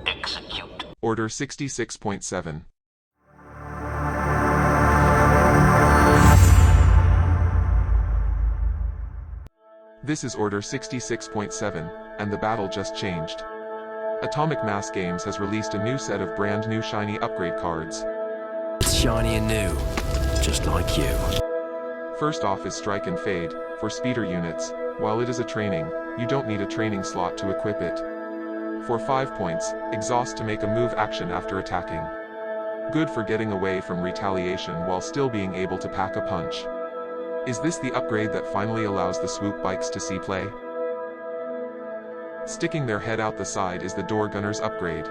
Execute. Order 66.7. This is Order 66.7, and the battle just changed. Atomic Mass Games has released a new set of brand new shiny upgrade cards. It's shiny and new, just like you. First off is Strike and Fade, for speeder units. While it is a training, you don't need a training slot to equip it. For 5 points, Exhaust to make a move action after attacking. Good for getting away from retaliation while still being able to pack a punch. Is this the upgrade that finally allows the swoop bikes to see play? Sticking their head out the side is the Door Gunner's upgrade.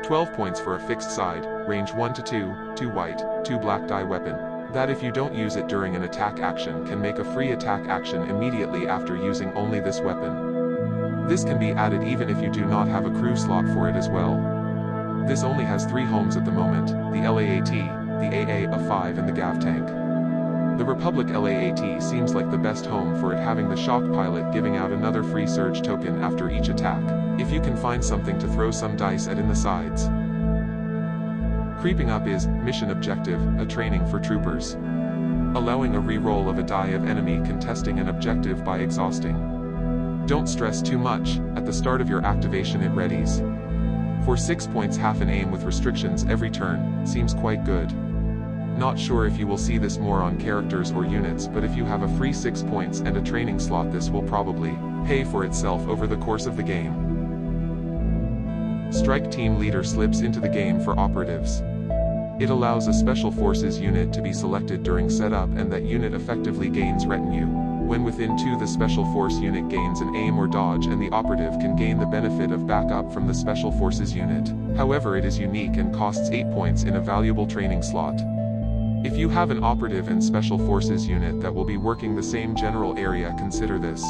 12 points for a fixed side, range 1 to 2, 2 white, 2 black die weapon. That if you don't use it during an attack action can make a free attack action immediately after using only this weapon. This can be added even if you do not have a crew slot for it as well. This only has 3 homes at the moment, the LAAT, the AA of 5 and the Gav tank. The Republic LAAT seems like the best home for it, having the shock pilot giving out another free surge token after each attack, if you can find something to throw some dice at in the sides. Creeping up is Mission Objective, a training for troopers. Allowing a re-roll of a die of enemy contesting an objective by exhausting. Don't stress too much, at the start of your activation it readies. For 6 points half an aim with restrictions every turn, seems quite good. Not sure if you will see this more on characters or units, but if you have a free 6 points and a training slot, this will probably pay for itself over the course of the game. Strike Team Leader slips into the game for operatives. It allows a Special Forces unit to be selected during setup, and that unit effectively gains retinue. When within 2, the Special Force unit gains an aim or dodge, and the operative can gain the benefit of backup from the Special Forces unit. However, it is unique and costs 8 points in a valuable training slot. If you have an operative and Special Forces unit that will be working the same general area, consider this.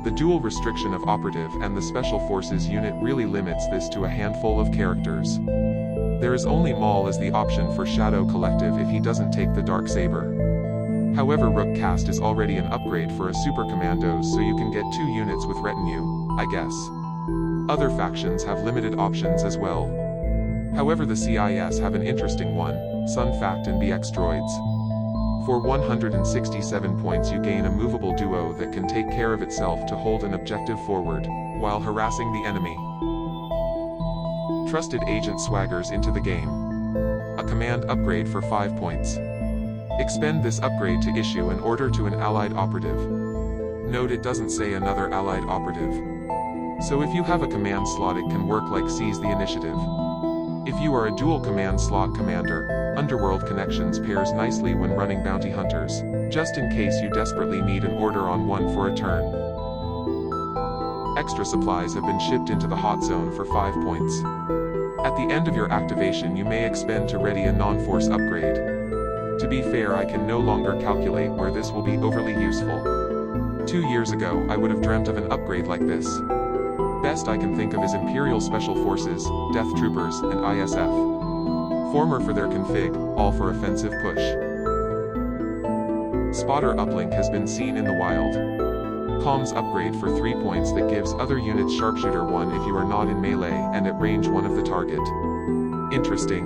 The dual restriction of operative and the Special Forces unit really limits this to a handful of characters. There is only Maul as the option for Shadow Collective if he doesn't take the Dark Saber. However, Rookcast is already an upgrade for a Super Commandos, so you can get 2 units with retinue, I guess. Other factions have limited options as well. However, the CIS have an interesting one, Sun Fact and BX Droids. For 167 points you gain a movable duo that can take care of itself to hold an objective forward, while harassing the enemy. Trusted Agent swaggers into the game. A command upgrade for 5 points. Expend this upgrade to issue an order to an allied operative. Note it doesn't say another allied operative. So if you have a command slot it can work like Seize the Initiative. If you are a dual command slot commander, Underworld Connections pairs nicely when running bounty hunters, just in case you desperately need an order on one for a turn. Extra supplies have been shipped into the hot zone for 5 points. At the end of your activation you may expend to ready a non-force upgrade. To be fair, I can no longer calculate where this will be overly useful. 2 years ago I would have dreamt of an upgrade like this. Best I can think of is Imperial Special Forces, Death Troopers, and ISF. Former for their config, all for offensive push. Spotter uplink has been seen in the wild. Comms upgrade for 3 points that gives other units Sharpshooter 1 if you are not in melee and at range 1 of the target. Interesting.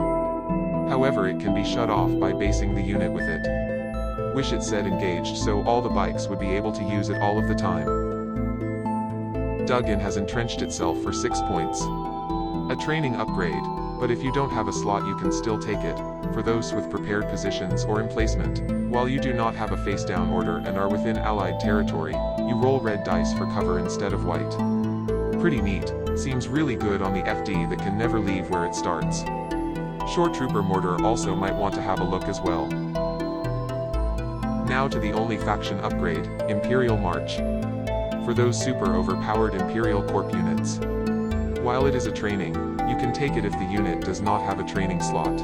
However, it can be shut off by basing the unit with it. Wish it said engaged so all the bikes would be able to use it all of the time. Dug-in has entrenched itself for 6 points. A training upgrade, but if you don't have a slot you can still take it, for those with prepared positions or emplacement. While you do not have a face-down order and are within allied territory, you roll red dice for cover instead of white. Pretty neat, seems really good on the FD that can never leave where it starts. Short Trooper Mortar also might want to have a look as well. Now to the only faction upgrade, Imperial March. For those super overpowered Imperial Corp units. While it is a training, you can take it if the unit does not have a training slot.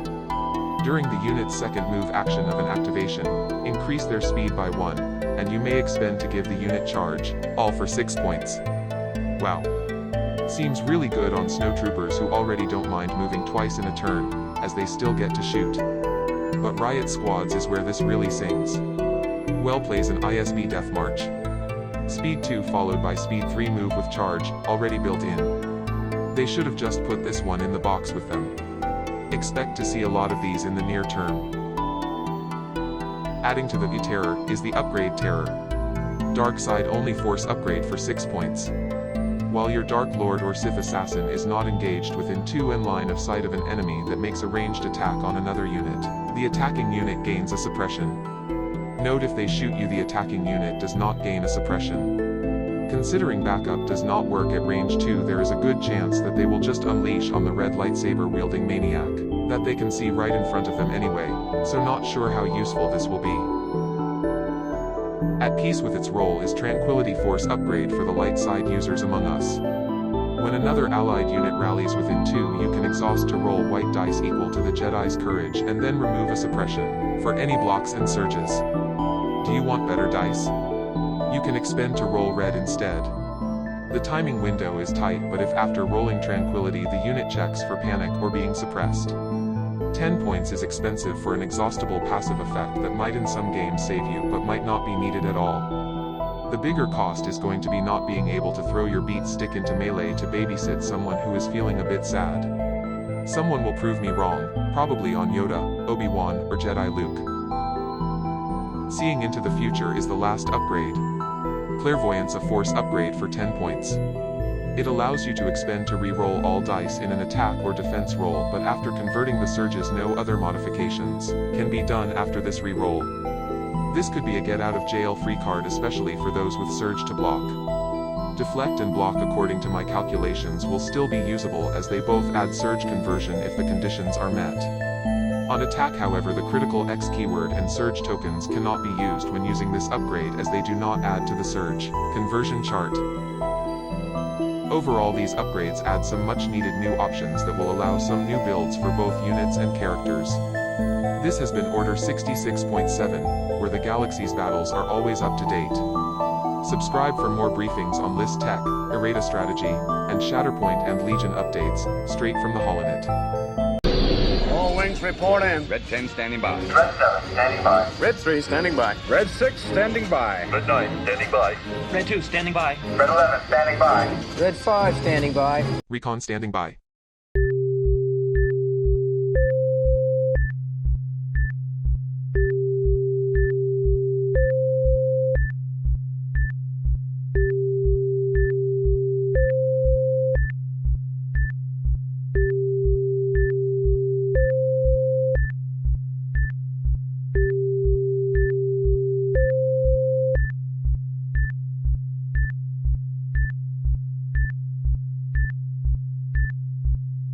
During the unit's second move action of an activation, increase their speed by 1, and you may expend to give the unit charge, all for 6 points. Wow. Seems really good on snowtroopers who already don't mind moving twice in a turn, as they still get to shoot. But Riot Squads is where this really sings. Well plays an ISB Death March. Speed 2 followed by Speed 3 move with charge, already built in. They should have just put this one in the box with them. Expect to see a lot of these in the near term. Adding to the terror is the upgrade terror. Dark side only force upgrade for 6 points. While your Dark Lord or Sith Assassin is not engaged within 2 in line of sight of an enemy that makes a ranged attack on another unit, the attacking unit gains a suppression. Note if they shoot you, the attacking unit does not gain a suppression. Considering backup does not work at range 2, there is a good chance that they will just unleash on the red lightsaber wielding maniac, that they can see right in front of them anyway, so not sure how useful this will be. At peace with its role is Tranquility Force upgrade for the light side users among us. When another allied unit rallies within 2, you can exhaust to roll white dice equal to the Jedi's courage and then remove a suppression for any blocks and surges. Do you want better dice? You can expend to roll red instead. The timing window is tight, but if after rolling Tranquility the unit checks for panic or being suppressed, 10 points is expensive for an exhaustible passive effect that might in some games save you but might not be needed at all. The bigger cost is going to be not being able to throw your beat stick into melee to babysit someone who is feeling a bit sad. Someone will prove me wrong, probably on Yoda, Obi-Wan, or Jedi Luke. Seeing into the future is the last upgrade. Clairvoyance, a force upgrade for 10 points. It allows you to expend to re-roll all dice in an attack or defense roll, but after converting the surges no other modifications can be done after this re-roll. This could be a get out of jail free card, especially for those with surge to block. Deflect and block according to my calculations will still be usable as they both add surge conversion if the conditions are met. On attack however, the critical X keyword and surge tokens cannot be used when using this upgrade as they do not add to the surge conversion chart. Overall, these upgrades add some much needed new options that will allow some new builds for both units and characters. This has been Order 66.7, where the galaxy's battles are always up to date. Subscribe for more briefings on list tech, errata strategy, and Shatterpoint and Legion updates, straight from the Holonet. All wings report in. Red 10 standing by. Red 7 standing by. Red 3 standing by. Red 6 standing by. Red 9 standing by. Red 2 standing by. Red 11 standing by. Red 5 standing by. REKON standing by.